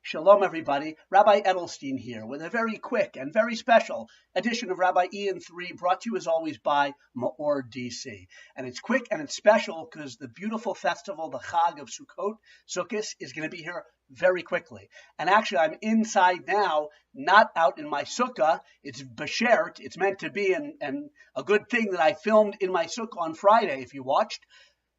Shalom, everybody. Rabbi Edelstein here with a very quick and very special edition of Rabbi Ian 3, brought to you as always by MEOR DC. And it's quick and it's special because the beautiful festival, the Chag of Sukkot, Sukkot, is going to be here very quickly. And actually, I'm inside now, not out in my sukkah. It's beshert. It's meant to be, and a good thing that I filmed in my sukkah on Friday, if you watched,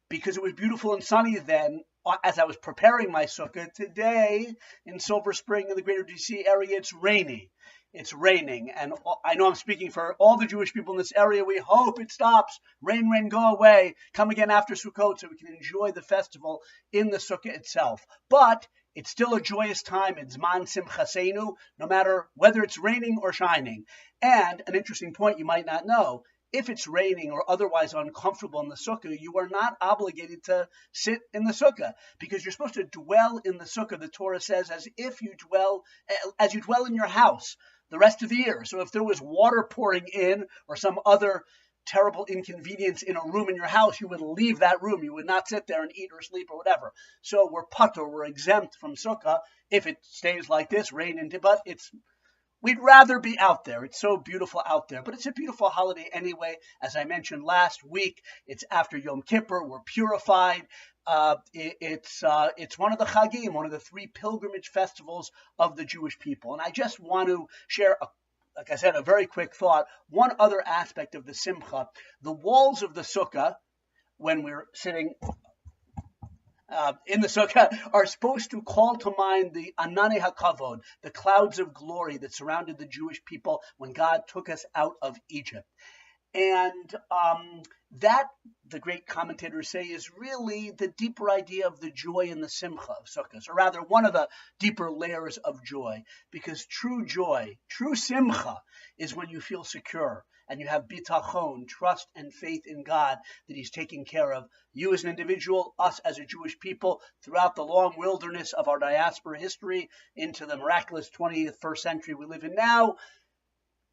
because it was beautiful and sunny then. As I was preparing my sukkah today in Silver Spring in the greater DC area, it's rainy. It's raining. And I know I'm speaking for all the Jewish people in this area. We hope it stops. Rain, rain, go away. Come again after Sukkot so we can enjoy the festival in the sukkah itself. But it's still a joyous time. It's man simcha, no matter whether it's raining or shining. And an interesting point you might not know, if it's raining or otherwise uncomfortable in the sukkah, you are not obligated to sit in the sukkah because you're supposed to dwell in the sukkah, the Torah says, as you dwell in your house the rest of the year. So if there was water pouring in or some other terrible inconvenience in a room in your house, you would leave that room. You would not sit there and eat or sleep or whatever. So we're patur, we're exempt from sukkah if it stays like this, rain into, but we'd rather be out there. It's so beautiful out there. But it's a beautiful holiday anyway. As I mentioned last week, it's after Yom Kippur. We're purified. It's one of the Chagim, one of the three pilgrimage festivals of the Jewish people. And I just want to share, like I said, a very quick thought. One other aspect of the simcha, the walls of the sukkah, when we're sitting in the sukkah, are supposed to call to mind the anane hakavod, the clouds of glory that surrounded the Jewish people when God took us out of Egypt. And that, the great commentators say, is really the deeper idea of the joy and the simcha of sukkahs, or rather one of the deeper layers of joy, because true joy, true simcha, is when you feel secure and you have bitachon, trust and faith in God that He's taking care of you as an individual, us as a Jewish people, throughout the long wilderness of our diaspora history into the miraculous 21st century we live in now.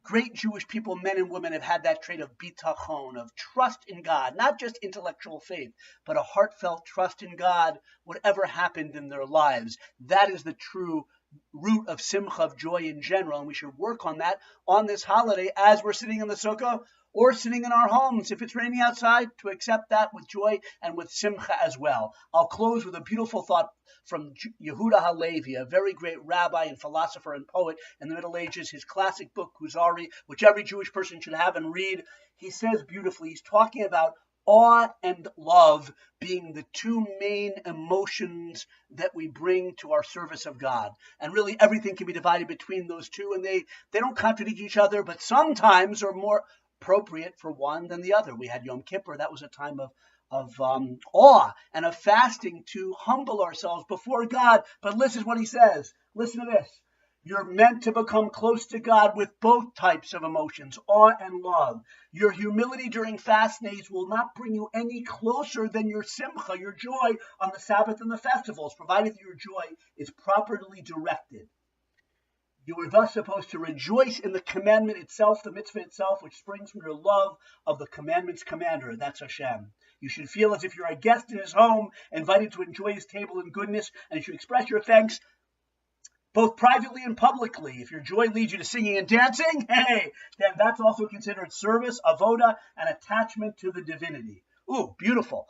Great Jewish people, men and women, have had that trait of bitachon, of trust in God, not just intellectual faith, but a heartfelt trust in God, whatever happened in their lives. That is the true root of simcha, of joy in general, and we should work on that on this holiday as we're sitting in the sukkah or sitting in our homes. If it's raining outside, to accept that with joy and with simcha as well. I'll close with a beautiful thought from Yehuda Halevi, a very great rabbi and philosopher and poet in the Middle Ages. His classic book, Kuzari, which every Jewish person should have and read. He says beautifully, he's talking about awe and love being the two main emotions that we bring to our service of God. And really everything can be divided between those two, and they don't contradict each other, but sometimes are more appropriate for one than the other. We had Yom Kippur. That was a time of awe and of fasting to humble ourselves before God. But listen to what he says. Listen to this. You're meant to become close to God with both types of emotions, awe and love. Your humility during fast days will not bring you any closer than your simcha, your joy on the Sabbath and the festivals, provided that your joy is properly directed. You are thus supposed to rejoice in the commandment itself, the mitzvah itself, which springs from your love of the commandment's commander. That's Hashem. You should feel as if you're a guest in His home, invited to enjoy His table and goodness, and you should express your thanks both privately and publicly. If your joy leads you to singing and dancing, hey, then that's also considered service, avoda, and attachment to the divinity. Ooh, beautiful.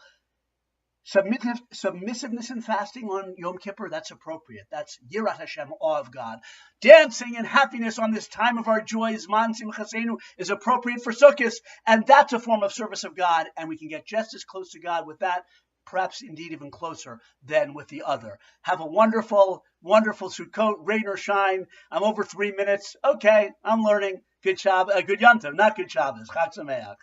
Submissiveness in fasting on Yom Kippur, that's appropriate. That's Yirat Hashem, awe of God. Dancing and happiness on this time of our joy, Zman Simchasenu, is appropriate for Sukkot, and that's a form of service of God, and we can get just as close to God with that, perhaps indeed even closer than with the other. Have a wonderful, wonderful Sukkot, rain or shine. I'm over 3 minutes. Okay, I'm learning. Good Shabbos, good Yom Tov, not good Shabbos. Chag Sameach.